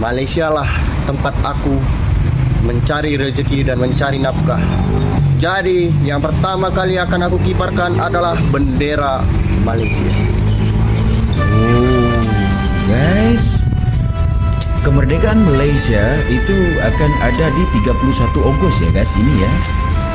Malaysia lah tempat aku mencari rezeki dan mencari nafkah. Jadi yang pertama kali akan aku kibarkan adalah bendera Malaysia. Oh, guys, kemerdekaan Malaysia itu akan ada di 31 Ogos ya guys, ini ya,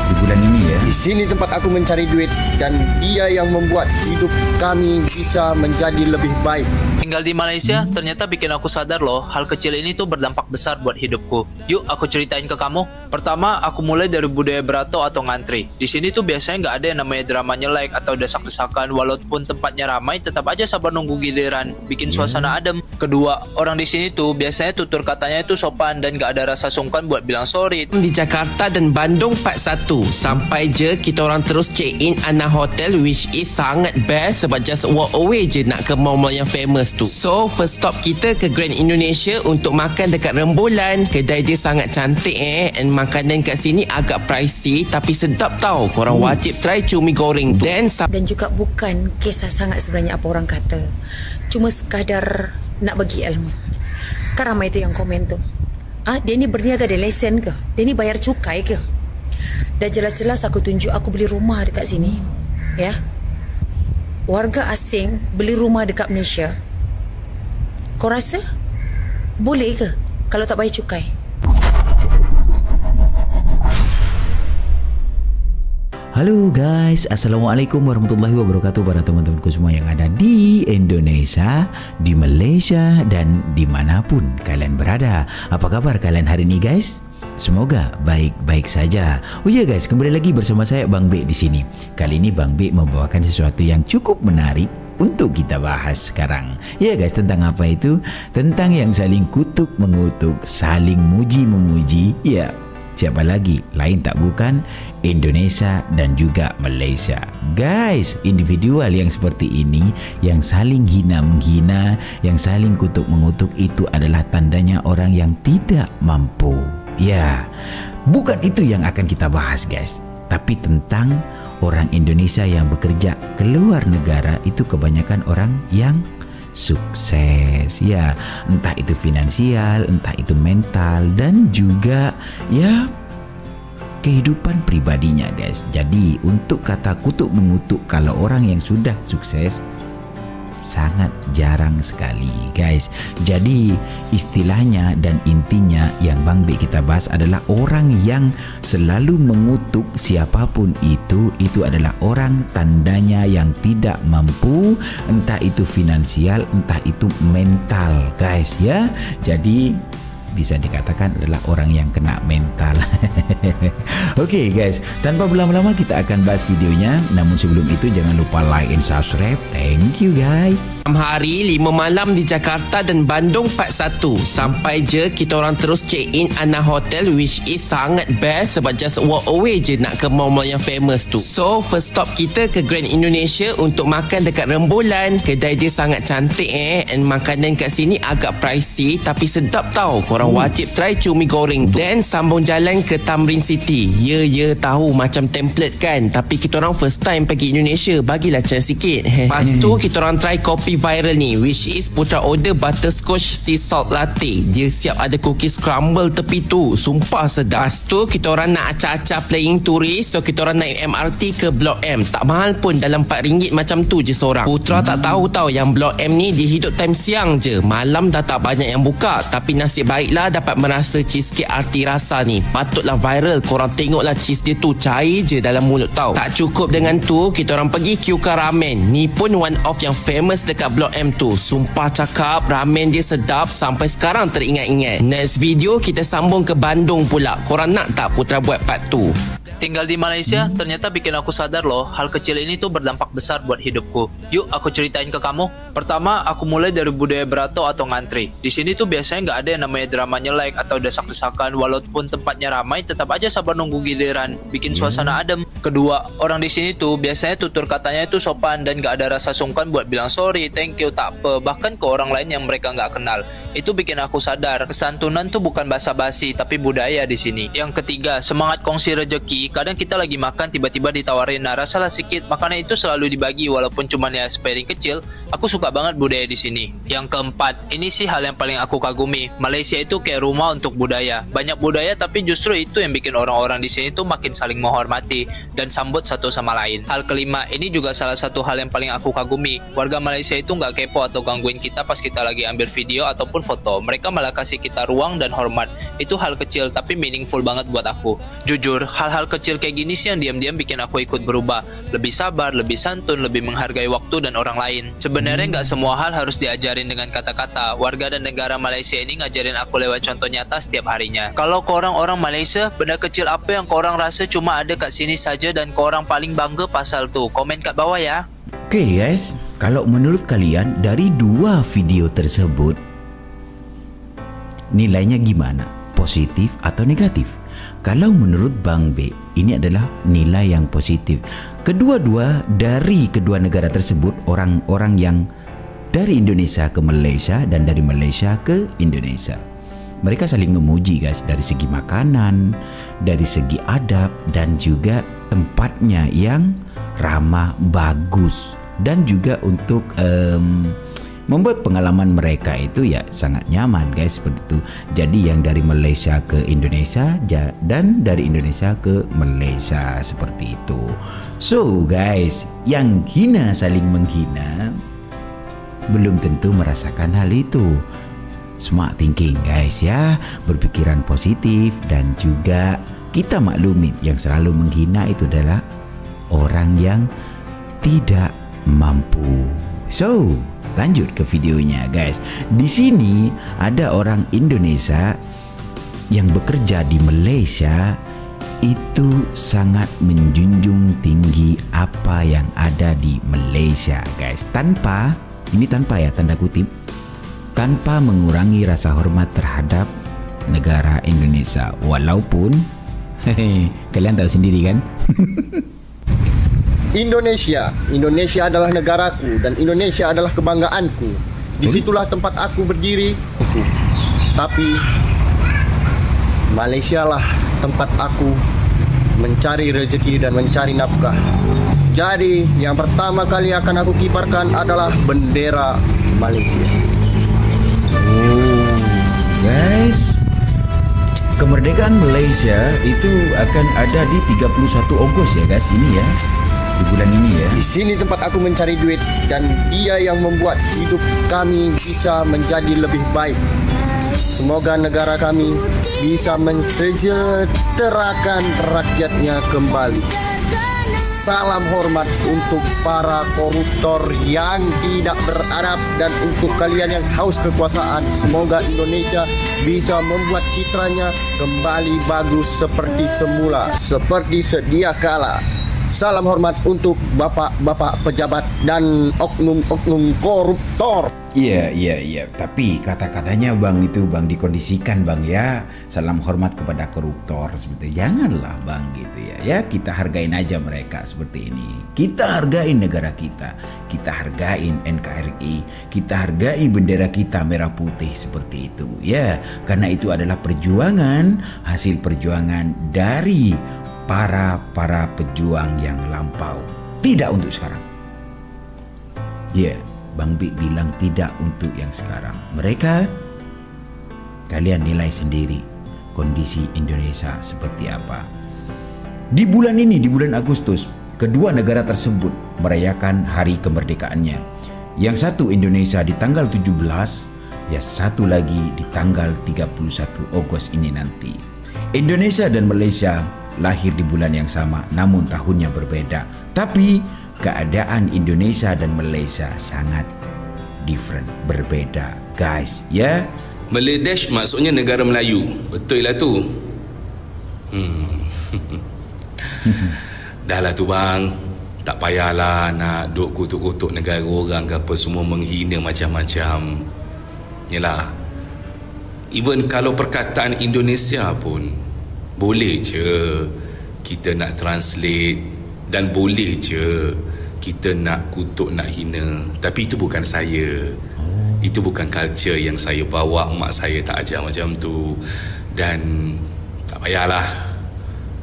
di bulan ini ya. Di sini tempat aku mencari duit dan dia yang membuat hidup kami bisa menjadi lebih baik. Tinggal di Malaysia ternyata bikin aku sadar loh, hal kecil ini tuh berdampak besar buat hidupku. Yuk aku ceritain ke kamu. Pertama, aku mulai dari budaya berato atau ngantri. Di sini tuh biasanya nggak ada yang namanya drama nyelek atau desak-desakan. Walaupun tempatnya ramai, tetap aja sabar nunggu giliran, bikin suasana adem. Kedua, orang di sini tuh biasanya tutur katanya itu sopan dan nggak ada rasa sungkan buat bilang sorry. Di Jakarta dan Bandung part 1 sampai je kita orang terus check in Ana Hotel, which is sangat best sebab just walk away je nak ke mall-mall yang famous tu. So first stop kita ke Grand Indonesia untuk makan dekat Rembolan. Kedai dia sangat cantik and makanan kat sini agak pricey tapi sedap tau. Korang wajib try cumi goreng. Dan juga bukan kisah sangat sebenarnya apa orang kata, cuma sekadar nak bagi ilmu. Kan ramai tu yang komen tu, dia ni berniaga, ada lesen ke? Dia ni bayar cukai ke? Dah jelas-jelas aku tunjuk aku beli rumah dekat sini, ya. Warga asing beli rumah dekat Malaysia, kau rasa boleh ke kalau tak bayar cukai? Halo guys, Assalamualaikum warahmatullahi wabarakatuh para teman-temanku semua yang ada di Indonesia, di Malaysia dan dimanapun kalian berada. Apa kabar kalian hari ini guys? Semoga baik-baik saja. Oh ya guys, kembali lagi bersama saya Bang Bek di sini. Kali ini Bang Bek membawakan sesuatu yang cukup menarik untuk kita bahas sekarang. Ya guys, tentang apa itu? Tentang yang saling kutuk mengutuk, saling muji memuji. Ya, siapa lagi? Lain tak bukan Indonesia dan juga Malaysia. Guys, individual yang seperti ini, yang saling hina menghina, yang saling kutuk mengutuk, itu adalah tandanya orang yang tidak mampu. Ya, bukan itu yang akan kita bahas guys, tapi tentang orang Indonesia yang bekerja keluar negara. Itu kebanyakan orang yang sukses, ya, entah itu finansial, entah itu mental, dan juga ya kehidupan pribadinya guys. Jadi untuk kata kutuk mengutuk kalau orang yang sudah sukses sangat jarang sekali guys. Jadi istilahnya dan intinya yang Bang Bek kita bahas adalah orang yang selalu mengutuk siapapun itu adalah orang tandanya yang tidak mampu, entah itu finansial, entah itu mental guys ya. Jadi bisa dikatakan adalah orang yang kena mental. Oke guys, tanpa berlama-lama kita akan bahas videonya. Namun sebelum itu jangan lupa like and subscribe. Thank you guys. 6 hari 5 malam di Jakarta dan Bandung part 1 sampai je kita orang terus check in Ana Hotel, which is sangat best sebab just walk away je nak ke mall-mall yang famous tu. So first stop kita ke Grand Indonesia untuk makan dekat Rembolan. Kedai dia sangat cantik and makanan kat sini agak pricey tapi sedap tau. Korang wajib try cumi goreng. Dan sambung jalan ke Tamrin City. Ya tahu macam template kan, tapi kita orang first time pergi Indonesia, bagilah chance sikit. Lepas tu kita orang try kopi viral ni, which is Putra order butterscotch sea salt latte. Dia siap ada cookies crumble tepi tu, sumpah sedap. Lepas tu kita orang nak acah-acah playing tourist, so kita orang naik MRT ke Blok M. Tak mahal pun, dalam RM4 macam tu je seorang. Putra tak tahu tau yang Blok M ni dia hidup time siang je, malam dah tak banyak yang buka. Tapi nasib baiklah dapat merasa cheesecake arti rasa ni. Patutlah viral. Korang tengoklah cheese dia tu cair je dalam mulut tau. Tak cukup dengan tu, kita orang pergi Kyuka Ramen. Ni pun one of yang famous dekat Blok M tu. Sumpah cakap ramen dia sedap sampai sekarang teringat-ingat. Next video kita sambung ke Bandung pula. Korang nak tak Putra buat part 2? Tinggal di Malaysia ternyata bikin aku sadar loh, hal kecil ini tuh berdampak besar buat hidupku. Yuk aku ceritain ke kamu. Pertama, aku mulai dari budaya berato atau ngantri. Di sini tuh biasanya nggak ada yang namanya drama nyelek atau desak-desakan. Walaupun tempatnya ramai, tetap aja sabar nunggu giliran, bikin suasana adem. Kedua, orang di sini tuh biasanya tutur katanya itu sopan dan gak ada rasa sungkan buat bilang sorry, thank you, tak apa, bahkan ke orang lain yang mereka gak kenal. Itu bikin aku sadar, kesantunan tuh bukan basa-basi tapi budaya di sini. Yang ketiga, semangat kongsi rejeki. Kadang kita lagi makan tiba-tiba ditawarin, nah rasalah sedikit, makanan itu selalu dibagi walaupun cuma ya sepiring kecil. Aku suka banget budaya di sini. Yang keempat, ini sih hal yang paling aku kagumi. Malaysia itu kayak rumah untuk budaya. Banyak budaya tapi justru itu yang bikin orang-orang di sini tuh makin saling menghormati dan sambut satu sama lain. Hal kelima, ini juga salah satu hal yang paling aku kagumi. Warga Malaysia itu nggak kepo atau gangguin kita pas kita lagi ambil video ataupun foto. Mereka malah kasih kita ruang dan hormat. Itu hal kecil tapi meaningful banget buat aku. Jujur, hal-hal kecil kayak gini sih yang diam-diam bikin aku ikut berubah. Lebih sabar, lebih santun, lebih menghargai waktu dan orang lain. Sebenarnya nggak semua hal harus diajarin dengan kata-kata. Warga dan negara Malaysia ini ngajarin aku lewat contoh nyata setiap harinya. Kalau ke orang-orang Malaysia, benda kecil apa yang korang rasa cuma ada kat sini saja dan korang paling bangga pasal tu? Komen kat bawah ya. Oke guys, kalau menurut kalian dari 2 video tersebut nilainya gimana? Positif atau negatif? Kalau menurut Bang B, ini adalah nilai yang positif. Kedua-dua dari kedua negara tersebut orang-orang yang dari Indonesia ke Malaysia dan dari Malaysia ke Indonesia. Mereka saling memuji guys, dari segi makanan, dari segi adab, dan juga tempatnya yang ramah, bagus, dan juga untuk membuat pengalaman mereka itu ya sangat nyaman guys, seperti itu. Jadi yang dari Malaysia ke Indonesia dan dari Indonesia ke Malaysia, seperti itu. So guys, yang hina saling menghina belum tentu merasakan hal itu. Smart thinking guys ya, berpikiran positif, dan juga kita maklumin yang selalu menghina itu adalah orang yang tidak mampu. So, lanjut ke videonya guys. Di sini ada orang Indonesia yang bekerja di Malaysia itu sangat menjunjung tinggi apa yang ada di Malaysia guys. Tanpa ya tanda kutip, tanpa mengurangi rasa hormat terhadap negara Indonesia. Walaupun kalian tahu sendiri kan. Indonesia adalah negaraku dan Indonesia adalah kebanggaanku. Disitulah tempat aku berdiri. Tapi Malaysia lah tempat aku mencari rezeki dan mencari nafkah. Jadi yang pertama kali akan aku kibarkan adalah bendera Malaysia. Guys, kemerdekaan Malaysia itu akan ada di 31 Ogos ya guys, ini ya, di bulan ini ya. Di sini tempat aku mencari duit dan dia yang membuat hidup kami bisa menjadi lebih baik. Semoga negara kami bisa mensejahterakan rakyatnya kembali. Salam hormat untuk para koruptor yang tidak beradab dan untuk kalian yang haus kekuasaan. Semoga Indonesia bisa membuat citranya kembali bagus seperti semula, seperti sedia kala. Salam hormat untuk bapak-bapak pejabat dan oknum-oknum koruptor. Iya. Tapi kata-katanya bang itu bang dikondisikan bang ya. Salam hormat kepada koruptor seperti itu. Janganlah bang gitu ya. Ya kita hargain aja mereka seperti ini. Kita hargain negara kita. Kita hargain NKRI. Kita hargai bendera kita merah putih seperti itu. Ya, karena itu adalah perjuangan, hasil perjuangan dari para pejuang yang lampau. Tidak untuk sekarang. Ya. Bang Bik bilang tidak untuk yang sekarang. Mereka, kalian nilai sendiri kondisi Indonesia seperti apa. Di bulan ini, di bulan Agustus, kedua negara tersebut merayakan hari kemerdekaannya. Yang satu Indonesia di tanggal 17, ya satu lagi di tanggal 31 Agustus ini nanti. Indonesia dan Malaysia lahir di bulan yang sama, namun tahunnya berbeda. Tapi keadaan Indonesia dan Malaysia sangat different, berbeda guys ya. Meladesh maksudnya negara Melayu. Betul lah tu. Dah lah tu bang. Tak payahlah nak duk kutuk-kutuk negara orang ke apa, semua menghina macam-macam. Yalah, even kalau perkataan Indonesia pun boleh je kita nak translate Dan boleh je kita nak kutuk, nak hina, tapi itu bukan saya. Itu bukan culture yang saya bawa. Mak saya tak ajar macam tu. Dan tak payahlah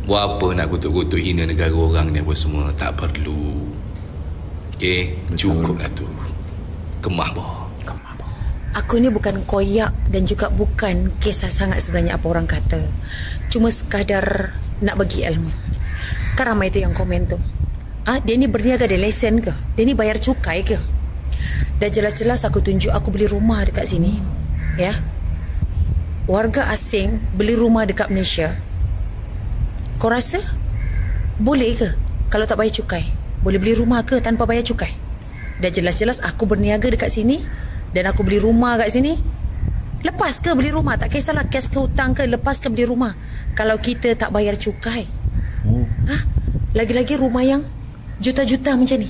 buat apa nak kutuk-kutuk hina negara orang ni apa semua. Tak perlu. Okay, cukuplah tu. Kemah boh. Aku ni bukan koyak dan juga bukan kisah sangat sebenarnya apa orang kata. Cuma sekadar nak bagi ilmu. Kan ramai tu yang komen tu. Dia ni berniaga ada lesen ke? Dia ni bayar cukai ke? Dah jelas-jelas aku tunjuk aku beli rumah dekat sini. Ya. Warga asing beli rumah dekat Malaysia. Kau rasa boleh ke kalau tak bayar cukai? Boleh beli rumah ke tanpa bayar cukai? Dah jelas-jelas aku berniaga dekat sini dan aku beli rumah kat sini. Lepas ke beli rumah? Tak kisahlah kes ke hutang ke, lepas ke beli rumah kalau kita tak bayar cukai. Lagi-lagi rumah yang juta-juta macam ni.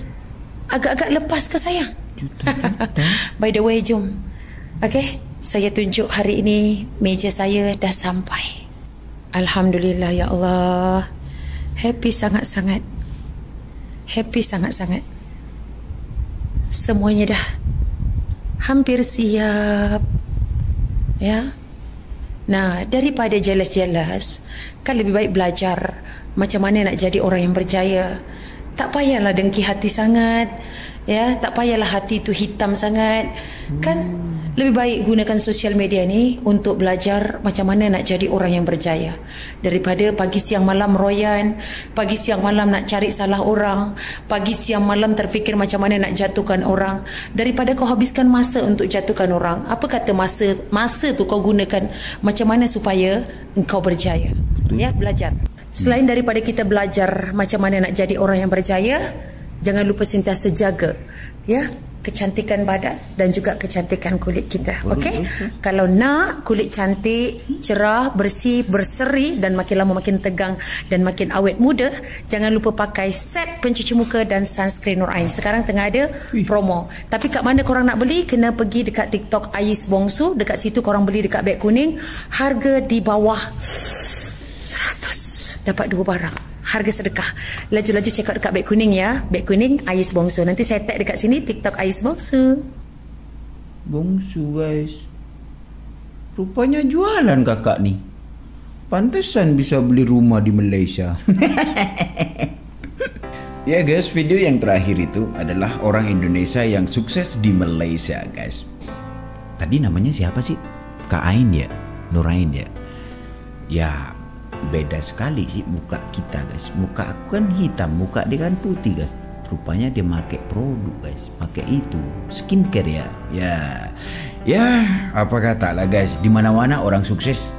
Agak-agak lepas ke sayang? Juta-juta. By the way, jom. Okay, saya tunjuk hari ini meja saya dah sampai. Alhamdulillah ya Allah. Happy sangat-sangat. Happy sangat-sangat. Semuanya dah hampir siap. Ya. Nah, daripada jelas-jelas, kan lebih baik belajar macam mana nak jadi orang yang berjaya. Tak payahlah dengki hati sangat. Ya, tak payahlah hati tu hitam sangat. Kan lebih baik gunakan sosial media ni untuk belajar macam mana nak jadi orang yang berjaya, daripada pagi siang malam royan, pagi siang malam nak cari salah orang, pagi siang malam terfikir macam mana nak jatuhkan orang. Daripada kau habiskan masa untuk jatuhkan orang, apa kata masa tu kau gunakan macam mana supaya engkau berjaya. Ya, belajar. Selain daripada kita belajar macam mana nak jadi orang yang berjaya, jangan lupa sentiasa jaga ya kecantikan badan dan juga kecantikan kulit kita. Okey? Kalau nak kulit cantik, cerah, bersih, berseri dan makin lama makin tegang dan makin awet muda, jangan lupa pakai set pencuci muka dan sunscreen Nur Ain. Sekarang tengah ada promo. Tapi kat mana korang nak beli? Kena pergi dekat TikTok Ais Bongsu. Dekat situ korang beli dekat beg kuning. Harga di bawah 100. Dapat 2 barang. Harga sedekah. Laju-laju check out dekat beg kuning ya. Beg kuning Ais Bongsu. Nanti saya tag dekat sini TikTok Ais Bongsu. Bongsu guys. Rupanya jualan kakak ni. Pantesan bisa beli rumah di Malaysia. Ya guys, video yang terakhir itu adalah orang Indonesia yang sukses di Malaysia guys. Tadi namanya siapa sih? Kak Ain ya? Nur Ain ya? Ya, beda sekali sih muka kita guys. Muka aku kan hitam, muka dia kan putih guys. Rupanya dia pakai produk guys, pakai itu skincare ya. Ya apa kata lah guys, di mana-mana orang sukses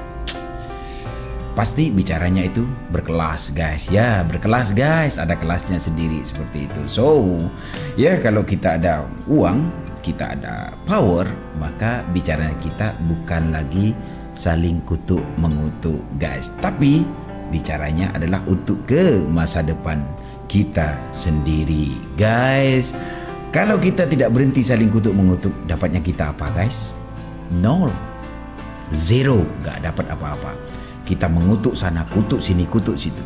pasti bicaranya itu berkelas guys. Ya berkelas guys, ada kelasnya sendiri seperti itu. So ya kalau kita ada uang, kita ada power, maka bicara kita bukan lagi saling kutuk mengutuk guys, tapi bicaranya adalah untuk ke masa depan kita sendiri guys. Kalau kita tidak berhenti saling kutuk mengutuk, dapatnya kita apa guys? Nol, zero, gak dapat apa-apa. Kita mengutuk sana, kutuk sini, kutuk situ,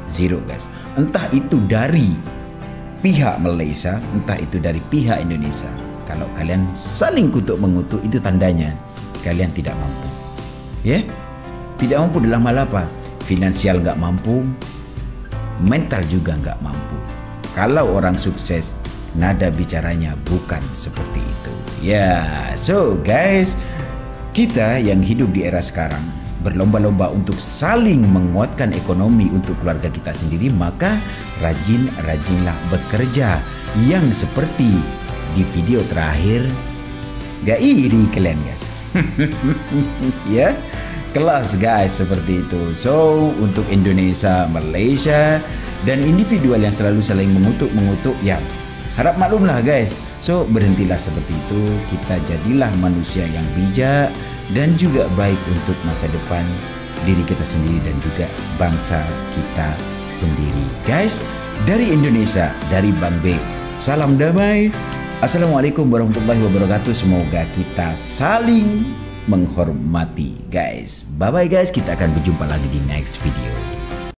zero guys. Entah itu dari pihak Malaysia, entah itu dari pihak Indonesia. Kalau kalian saling kutuk mengutuk, itu tandanya kalian tidak mampu. Ya, tidak mampu dalam hal apa? Finansial nggak mampu, mental juga nggak mampu. Kalau orang sukses, nada bicaranya bukan seperti itu. Ya, so guys, kita yang hidup di era sekarang berlomba-lomba untuk saling menguatkan ekonomi untuk keluarga kita sendiri, maka rajinlah bekerja. Yang seperti di video terakhir, gak iri kalian guys. Ya, kelas guys seperti itu. So untuk Indonesia, Malaysia dan individual yang selalu saling mengutuk, ya harap maklumlah guys. So berhentilah seperti itu. Kita jadilah manusia yang bijak dan juga baik untuk masa depan diri kita sendiri dan juga bangsa kita sendiri guys. Dari Indonesia, dari Bang B, salam damai. Assalamualaikum warahmatullahi wabarakatuh. Semoga kita saling menghormati guys. Bye bye guys, kita akan berjumpa lagi di next video.